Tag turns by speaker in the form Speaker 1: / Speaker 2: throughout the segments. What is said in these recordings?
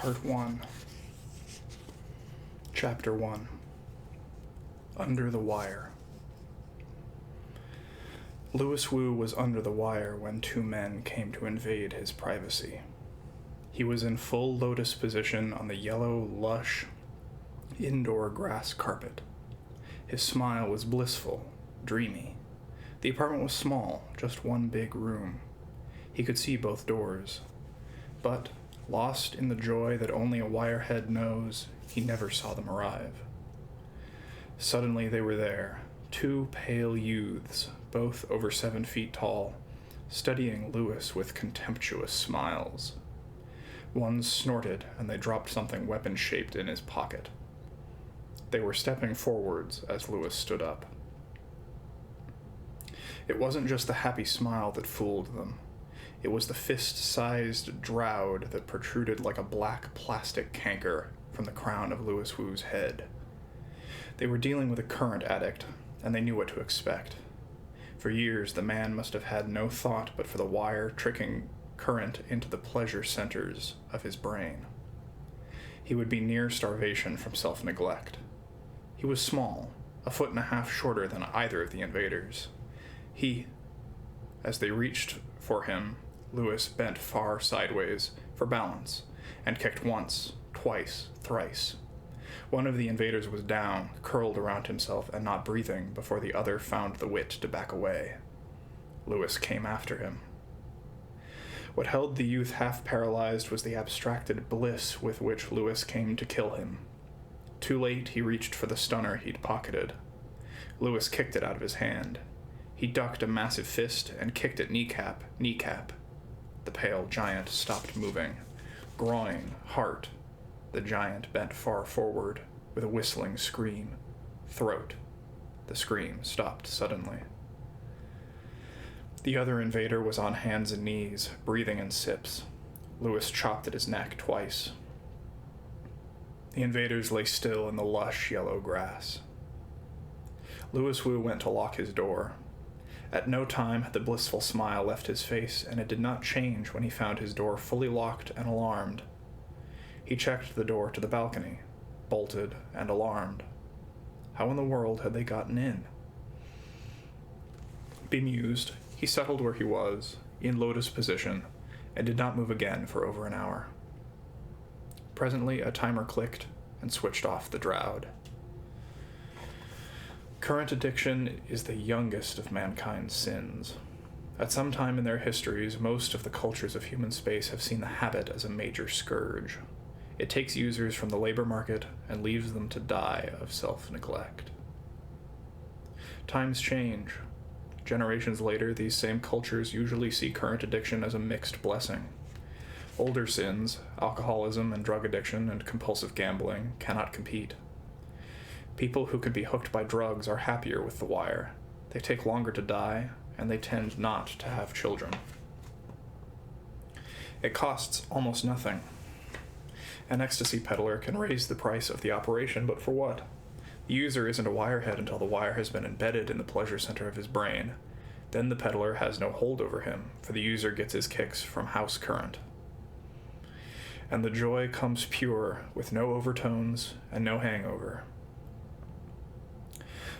Speaker 1: Part 1. Chapter 1. Under the Wire. Louis Wu was under the wire when two men came to invade his privacy. He was in full lotus position on the yellow, lush, indoor grass carpet. His smile was blissful, dreamy. The apartment was small, just one big room. He could see both doors. But, lost in the joy that only a wirehead knows, he never saw them arrive. Suddenly they were there, two pale youths, both over 7 feet tall, studying Louis with contemptuous smiles. One snorted, and they dropped something weapon-shaped in his pocket. They were stepping forwards as Louis stood up. It wasn't just the happy smile that fooled them. It was the fist-sized drought that protruded like a black plastic canker from the crown of Louis Wu's head. They were dealing with a current addict, and they knew what to expect. For years, the man must have had no thought but for the wire tricking current into the pleasure centers of his brain. He would be near starvation from self-neglect. He was small, 1.5 feet shorter than either of the invaders. As they reached for him, Louis bent far sideways for balance and kicked once, twice, thrice. One of the invaders was down, curled around himself and not breathing before the other found the wit to back away. Louis came after him. What held the youth half paralyzed was the abstracted bliss with which Louis came to kill him. Too late, he reached for the stunner he'd pocketed. Louis kicked it out of his hand. He ducked a massive fist and kicked at kneecap. The pale giant stopped moving. Groin, heart. The giant bent far forward with a whistling scream. Throat. The scream stopped suddenly. The other invader was on hands and knees, breathing in sips. Louis chopped at his neck twice. The invaders lay still in the lush yellow grass. Louis Wu went to lock his door. At no time had the blissful smile left his face, and it did not change when he found his door fully locked and alarmed. He checked the door to the balcony, bolted and alarmed. How in the world had they gotten in? Bemused, he settled where he was, in lotus position, and did not move again for over an hour. Presently, a timer clicked and switched off the drought. Current addiction is the youngest of mankind's sins. At some time in their histories, most of the cultures of human space have seen the habit as a major scourge. It takes users from the labor market and leaves them to die of self-neglect. Times change. Generations later, these same cultures usually see current addiction as a mixed blessing. Older sins, alcoholism and drug addiction and compulsive gambling, cannot compete. People who can be hooked by drugs are happier with the wire. They take longer to die, and they tend not to have children. It costs almost nothing. An ecstasy peddler can raise the price of the operation, but for what? The user isn't a wirehead until the wire has been embedded in the pleasure center of his brain. Then the peddler has no hold over him, for the user gets his kicks from house current. And the joy comes pure, with no overtones and no hangover.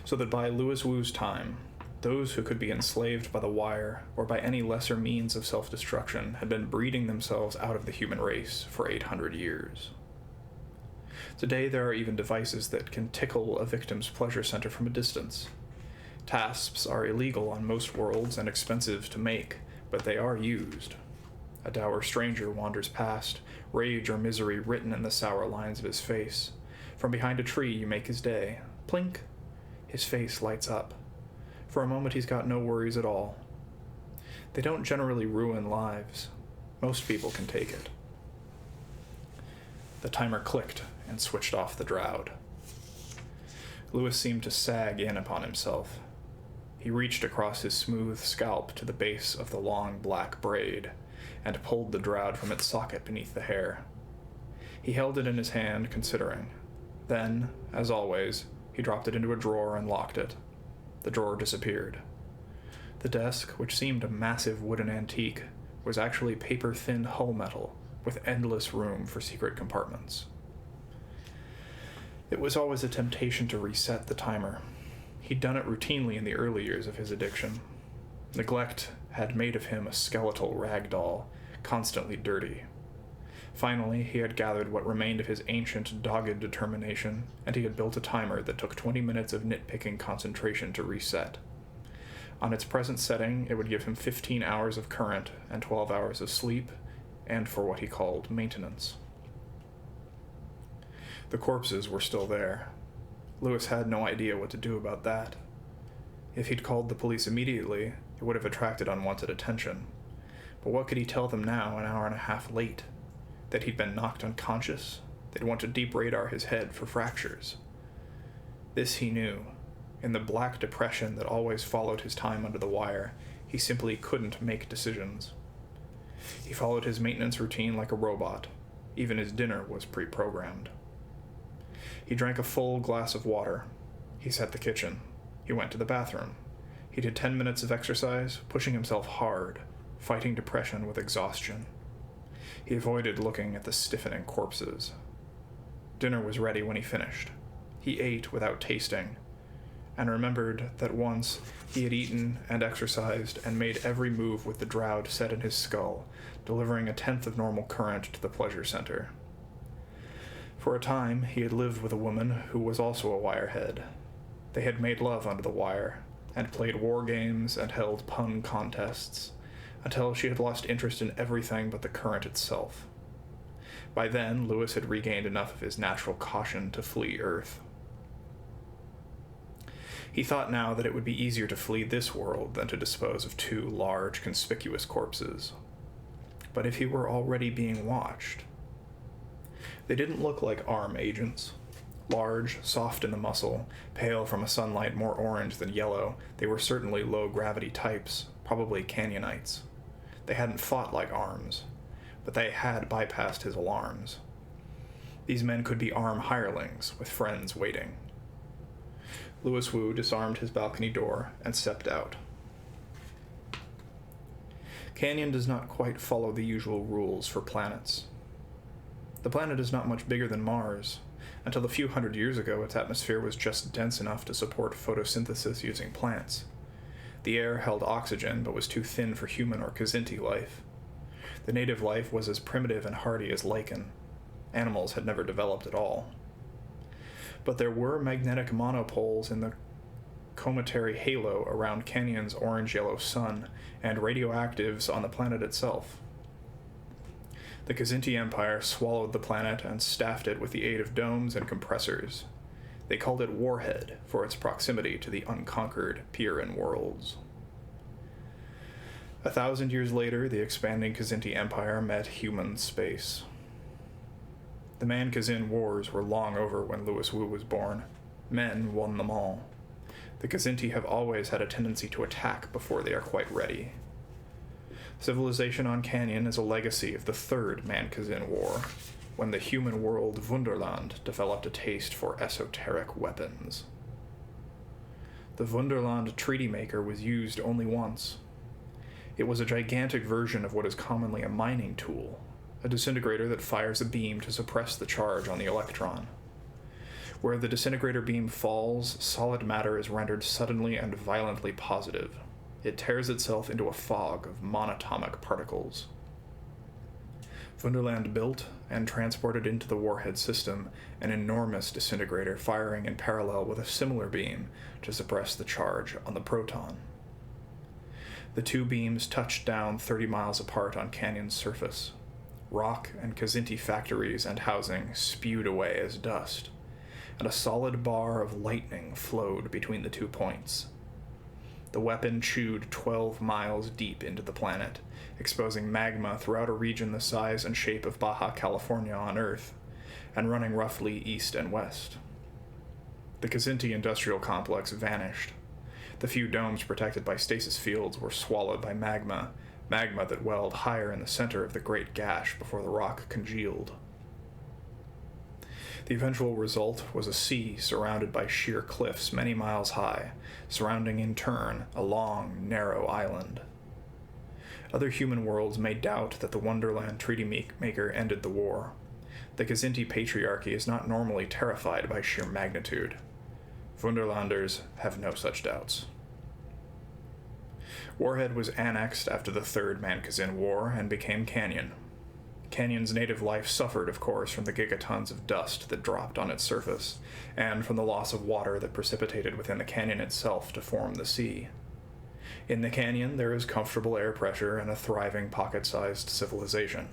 Speaker 1: So that by Louis Wu's time, those who could be enslaved by the wire or by any lesser means of self-destruction had been breeding themselves out of the human race for 800 years. Today there are even devices that can tickle a victim's pleasure center from a distance. Tasks are illegal on most worlds and expensive to make, but they are used. A dour stranger wanders past, rage or misery written in the sour lines of his face. From behind a tree you make his day. Plink! His face lights up. For a moment he's got no worries at all. They don't generally ruin lives. Most people can take it. The timer clicked and switched off the drought. Louis seemed to sag in upon himself. He reached across his smooth scalp to the base of the long black braid and pulled the drought from its socket beneath the hair. He held it in his hand, considering. Then, as always, he dropped it into a drawer and locked it. The drawer disappeared. The desk, which seemed a massive wooden antique, was actually paper-thin hull metal, with endless room for secret compartments. It was always a temptation to reset the timer. He'd done it routinely in the early years of his addiction. Neglect had made of him a skeletal rag doll, constantly dirty. Finally, he had gathered what remained of his ancient, dogged determination, and he had built a timer that took 20 minutes of nitpicking concentration to reset. On its present setting, it would give him 15 hours of current and 12 hours of sleep, and for what he called maintenance. The corpses were still there. Lewis had no idea what to do about that. If he'd called the police immediately, it would have attracted unwanted attention. But what could he tell them now, an hour and a half late? That he'd been knocked unconscious? They'd want to deep radar his head for fractures. This he knew. In the black depression that always followed his time under the wire, he simply couldn't make decisions. He followed his maintenance routine like a robot. Even his dinner was pre-programmed. He drank a full glass of water. He set the kitchen. He went to the bathroom. He did 10 minutes of exercise, pushing himself hard, fighting depression with exhaustion. He avoided looking at the stiffening corpses. Dinner was ready when he finished. He ate without tasting, and remembered that once he had eaten and exercised and made every move with the drought set in his skull, delivering a tenth of normal current to the pleasure center. For a time, he had lived with a woman who was also a wirehead. They had made love under the wire, and played war games and held pun contests, until she had lost interest in everything but the current itself. By then, Lewis had regained enough of his natural caution to flee Earth. He thought now that it would be easier to flee this world than to dispose of two large, conspicuous corpses. But if he were already being watched... They didn't look like arm agents. Large, soft in the muscle, pale from a sunlight more orange than yellow, they were certainly low-gravity types, probably Canyonites. They hadn't fought like arms, but they had bypassed his alarms. These men could be arm hirelings, with friends waiting. Louis Wu disarmed his balcony door and stepped out. Canyon does not quite follow the usual rules for planets. The planet is not much bigger than Mars. Until a few hundred years ago, its atmosphere was just dense enough to support photosynthesis using plants. The air held oxygen, but was too thin for human or Kzinti life. The native life was as primitive and hardy as lichen. Animals had never developed at all. But there were magnetic monopoles in the cometary halo around Canyon's orange-yellow sun, and radioactives on the planet itself. The Kzinti Empire swallowed the planet and staffed it with the aid of domes and compressors. They called it Warhead for its proximity to the unconquered Piran worlds. 1,000 years later, the expanding Kzinti Empire met human space. The Man-Kazin Wars were long over when Louis Wu was born. Men won them all. The Kzinti have always had a tendency to attack before they are quite ready. Civilization on Canyon is a legacy of the Third Man-Kazin War, when the human world Wunderland developed a taste for esoteric weapons. The Wunderland Treaty Maker was used only once. It was a gigantic version of what is commonly a mining tool, a disintegrator that fires a beam to suppress the charge on the electron. Where the disintegrator beam falls, solid matter is rendered suddenly and violently positive. It tears itself into a fog of monatomic particles. Wunderland built and transported into the warhead system an enormous disintegrator firing in parallel with a similar beam to suppress the charge on the proton. The two beams touched down 30 miles apart on Canyon's surface. Rock and Kzinti factories and housing spewed away as dust, and a solid bar of lightning flowed between the 2 points. The weapon chewed 12 miles deep into the planet, exposing magma throughout a region the size and shape of Baja California on Earth, and running roughly east and west. The Kzinti industrial complex vanished. The few domes protected by stasis fields were swallowed by magma that welled higher in the center of the great gash before the rock congealed. The eventual result was a sea surrounded by sheer cliffs many miles high, surrounding in turn a long, narrow island. Other human worlds may doubt that the Wonderland Treaty Maker ended the war. The Kzinti Patriarchy is not normally terrified by sheer magnitude. Wunderlanders have no such doubts. Warhead was annexed after the Third Man-Kzin War and became Canyon. Canyon's native life suffered, of course, from the gigatons of dust that dropped on its surface, and from the loss of water that precipitated within the canyon itself to form the sea. In the canyon, there is comfortable air pressure and a thriving pocket-sized civilization.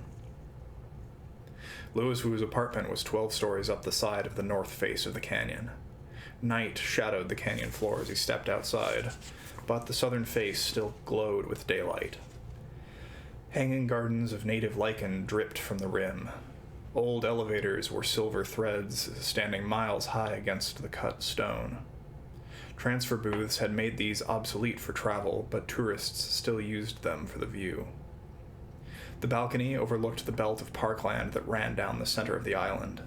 Speaker 1: Louis Wu's apartment was 12 stories up the side of the north face of the canyon. Night shadowed the canyon floor as he stepped outside, but the southern face still glowed with daylight. Hanging gardens of native lichen dripped from the rim. Old elevators were silver threads standing miles high against the cut stone. Transfer booths had made these obsolete for travel, but tourists still used them for the view. The balcony overlooked the belt of parkland that ran down the center of the island.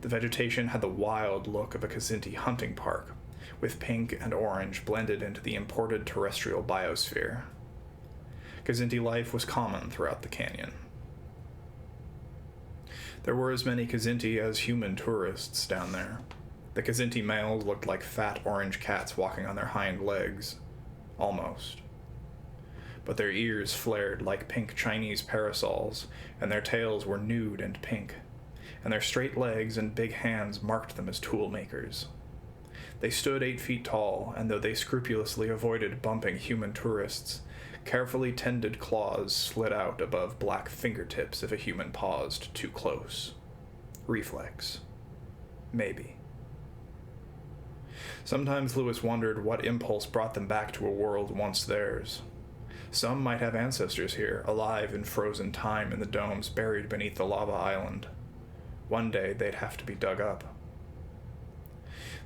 Speaker 1: The vegetation had the wild look of a Kzinti hunting park, with pink and orange blended into the imported terrestrial biosphere. Kzinti life was common throughout the canyon. There were as many Kzinti as human tourists down there. The Kzinti males looked like fat orange cats walking on their hind legs. Almost. But their ears flared like pink Chinese parasols, and their tails were nude and pink, and their straight legs and big hands marked them as tool makers. They stood 8 feet tall, and though they scrupulously avoided bumping human tourists, carefully tended claws slid out above black fingertips if a human paused too close. Reflex. Maybe. Sometimes Louis wondered what impulse brought them back to a world once theirs. Some might have ancestors here, alive in frozen time in the domes buried beneath the lava island. One day they'd have to be dug up.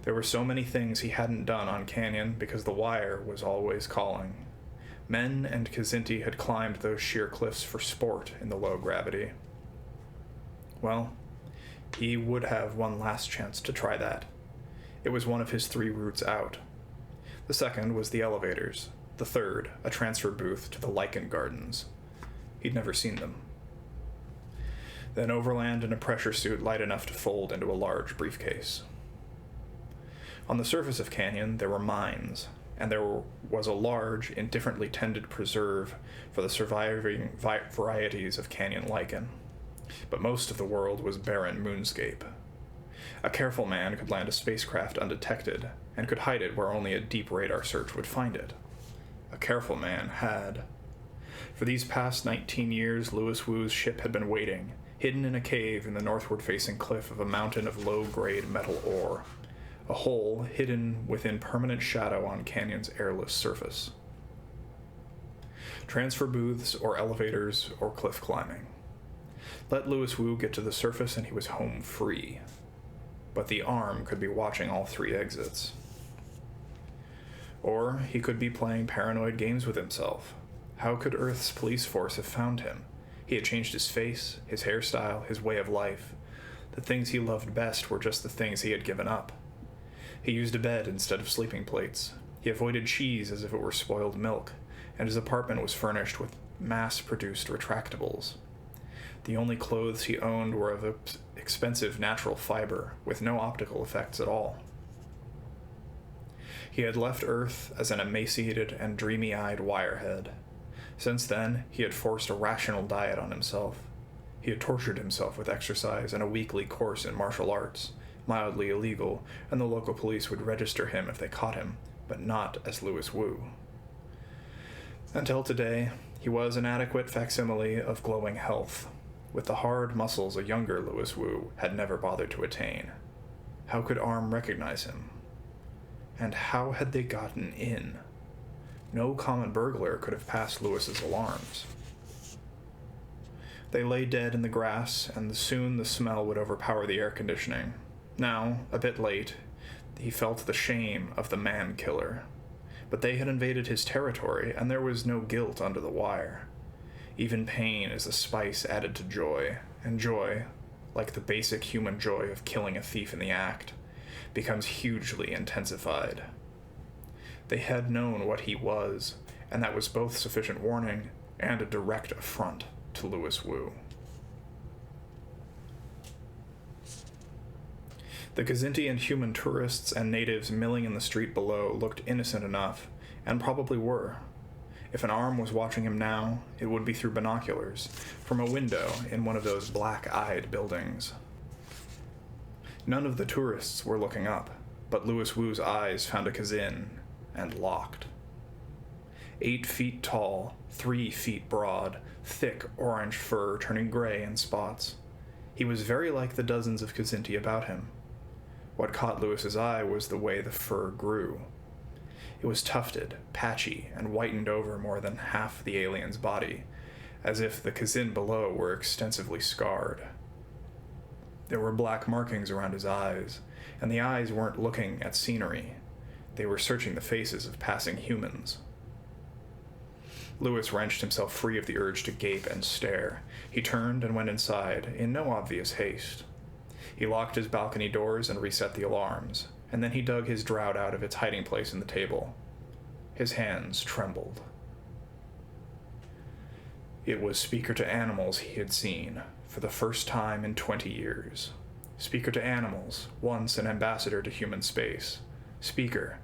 Speaker 1: There were so many things he hadn't done on Canyon because the wire was always calling. Men and Kzinti had climbed those sheer cliffs for sport in the low gravity. Well, he would have one last chance to try that. It was one of his 3 routes out. The second was the elevators. The third, a transfer booth to the lichen gardens. He'd never seen them. Then overland in a pressure suit light enough to fold into a large briefcase. On the surface of Canyon, there were mines, and there was a large, indifferently tended preserve for the surviving varieties of canyon lichen. But most of the world was barren moonscape. A careful man could land a spacecraft undetected, and could hide it where only a deep radar search would find it. A careful man had. For these past 19 years, Louis Wu's ship had been waiting, hidden in a cave in the northward-facing cliff of a mountain of low-grade metal ore. A hole hidden within permanent shadow on Canyon's airless surface. Transfer booths, or elevators, or cliff climbing. Let Louis Wu get to the surface and he was home free. But the arm could be watching all 3 exits. Or he could be playing paranoid games with himself. How could Earth's police force have found him? He had changed his face, his hairstyle, his way of life. The things he loved best were just the things he had given up. He used a bed instead of sleeping plates. He avoided cheese as if it were spoiled milk, and his apartment was furnished with mass-produced retractables. The only clothes he owned were of expensive natural fiber, with no optical effects at all. He had left Earth as an emaciated and dreamy-eyed wirehead. Since then, he had forced a rational diet on himself. He had tortured himself with exercise and a weekly course in martial arts, mildly illegal, and the local police would register him if they caught him, but not as Louis Wu. Until today, he was an adequate facsimile of glowing health, with the hard muscles a younger Louis Wu had never bothered to attain. How could Arm recognize him? And how had they gotten in? No common burglar could have passed Louis's alarms. They lay dead in the grass, and soon the smell would overpower the air conditioning. Now, a bit late, he felt the shame of the man-killer. But they had invaded his territory, and there was no guilt under the wire. Even pain is a spice added to joy, and joy, like the basic human joy of killing a thief in the act, becomes hugely intensified. They had known what he was, and that was both sufficient warning and a direct affront to Louis Wu. The Kzinti and human tourists and natives milling in the street below looked innocent enough, and probably were. If an arm was watching him now, it would be through binoculars, from a window in one of those black-eyed buildings. None of the tourists were looking up, but Louis Wu's eyes found a Kzin, and locked. 8 feet tall, 3 feet broad, thick orange fur turning gray in spots. He was very like the dozens of Kzinti about him. What caught Louis's eye was the way the fur grew. It was tufted, patchy, and whitened over more than half the alien's body, as if the Kzin below were extensively scarred. There were black markings around his eyes, and the eyes weren't looking at scenery. They were searching the faces of passing humans. Louis wrenched himself free of the urge to gape and stare. He turned and went inside, in no obvious haste. He locked his balcony doors and reset the alarms, and then he dug his drought out of its hiding place in the table. His hands trembled. It was Speaker to Animals he had seen, for the first time in 20 years. Speaker to Animals, once an ambassador to human space. Speaker,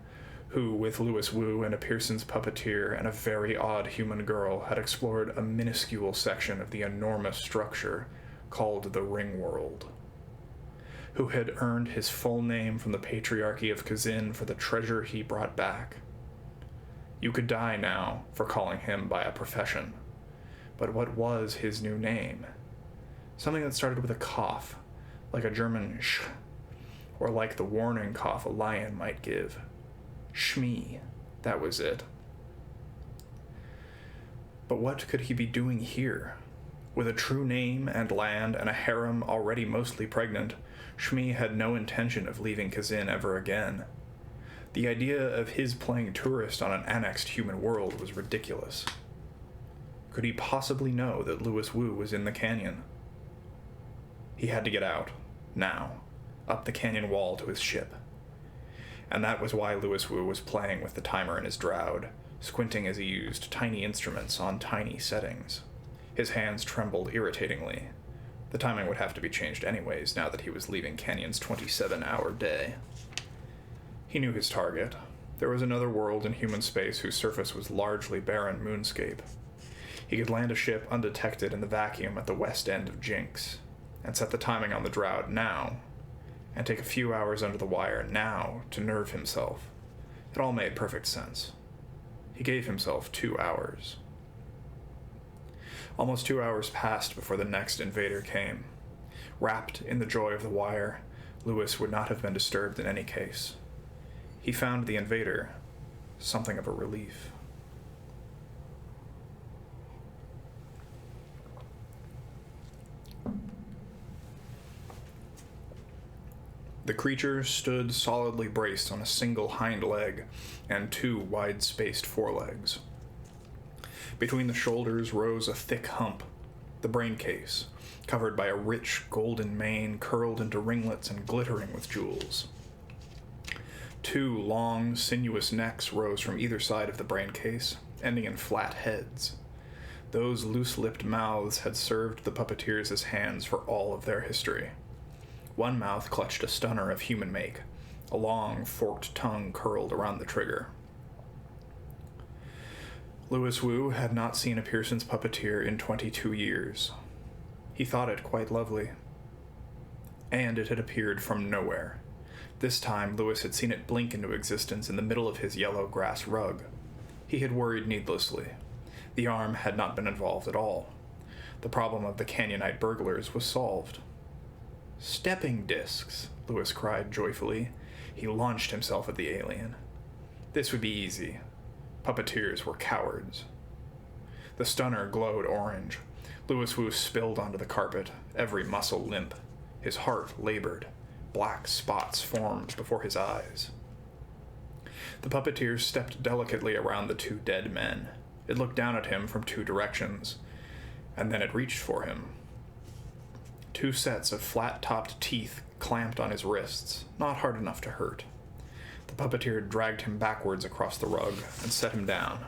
Speaker 1: who, with Louis Wu and a Pearson's puppeteer and a very odd human girl, had explored a minuscule section of the enormous structure called the Ringworld. Who had earned his full name from the Patriarchy of Kzin for the treasure he brought back. You could die now for calling him by a profession. But what was his new name? Something that started with a cough, like a German sh, or like the warning cough a lion might give. Shmee, that was it. But what could he be doing here? With a true name and land and a harem already mostly pregnant, Shmee had no intention of leaving Kzin ever again. The idea of his playing tourist on an annexed human world was ridiculous. Could he possibly know that Louis Wu was in the canyon? He had to get out, now, up the canyon wall to his ship. And that was why Louis Wu was playing with the timer in his drought, squinting as he used tiny instruments on tiny settings. His hands trembled irritatingly. The timing would have to be changed anyways, now that he was leaving Canyon's 27-hour day. He knew his target. There was another world in human space whose surface was largely barren moonscape. He could land a ship undetected in the vacuum at the west end of Jinx, and set the timing on the drought now, and take a few hours under the wire now to nerve himself. It all made perfect sense. He gave himself 2 hours. Almost 2 hours passed before the next invader came. Wrapped in the joy of the wire, Louis would not have been disturbed in any case. He found the invader something of a relief. The creature stood solidly braced on a single hind leg and 2 wide-spaced forelegs. Between the shoulders rose a thick hump, the brain case, covered by a rich golden mane curled into ringlets and glittering with jewels. 2 long, sinuous necks rose from either side of the brain case, ending in flat heads. Those loose-lipped mouths had served the puppeteers as hands for all of their history. One mouth clutched a stunner of human make, a long, forked tongue curled around the trigger. Louis Wu had not seen a Pearson's puppeteer in 22 years. He thought it quite lovely. And it had appeared from nowhere. This time, Louis had seen it blink into existence in the middle of his yellow grass rug. He had worried needlessly. The arm had not been involved at all. The problem of the Canyonite burglars was solved. "Stepping discs," Louis cried joyfully. He launched himself at the alien. This would be easy. Puppeteers were cowards. The stunner glowed orange. Louis Wu spilled onto the carpet, every muscle limp. His heart labored. Black spots formed before his eyes. The puppeteer stepped delicately around the 2 dead men. It looked down at him from 2 directions, and then it reached for him. 2 sets of flat-topped teeth clamped on his wrists, not hard enough to hurt. The puppeteer dragged him backwards across the rug and set him down.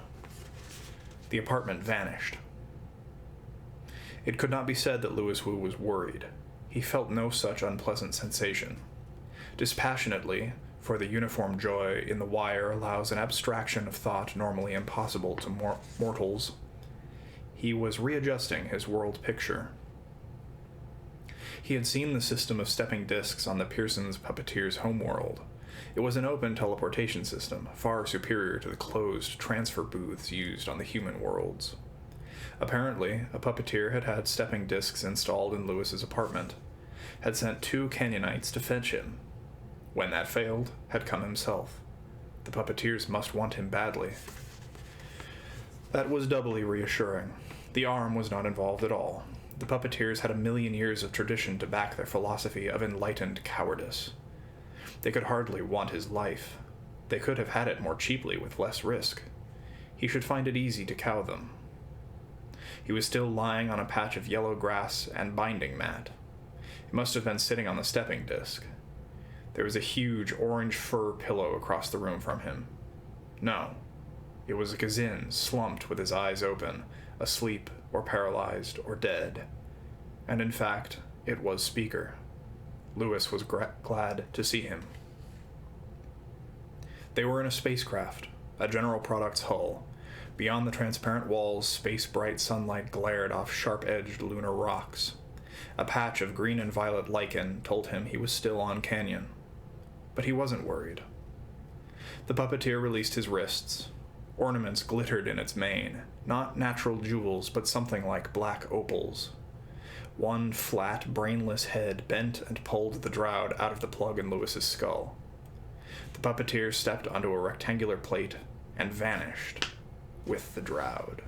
Speaker 1: The apartment vanished. It could not be said that Louis Wu was worried. He felt no such unpleasant sensation. Dispassionately, for the uniform joy in the wire allows an abstraction of thought normally impossible to mortals, he was readjusting his world picture. He had seen the system of stepping discs on the Pearson's puppeteer's homeworld. It was an open teleportation system, far superior to the closed transfer booths used on the human worlds. Apparently, a puppeteer had had stepping discs installed in Louis's apartment, had sent 2 Canyonites to fetch him. When that failed, had come himself. The puppeteers must want him badly. That was doubly reassuring. The arm was not involved at all. The puppeteers had 1,000,000 years of tradition to back their philosophy of enlightened cowardice. They could hardly want his life. They could have had it more cheaply with less risk. He should find it easy to cow them. He was still lying on a patch of yellow grass and binding mat. It must have been sitting on the stepping disc. There was a huge orange fur pillow across the room from him. No, it was a Gazin slumped with his eyes open, asleep or paralyzed or dead. And in fact, it was Speaker. Louis was glad to see him. They were in a spacecraft, a General Products hull. Beyond the transparent walls, space-bright sunlight glared off sharp-edged lunar rocks. A patch of green and violet lichen told him he was still on Canyon. But he wasn't worried. The puppeteer released his wrists. Ornaments glittered in its mane, not natural jewels, but something like black opals. One flat, brainless head bent and pulled the Droud out of the plug in Louis's skull. The puppeteer stepped onto a rectangular plate and vanished with the Droud.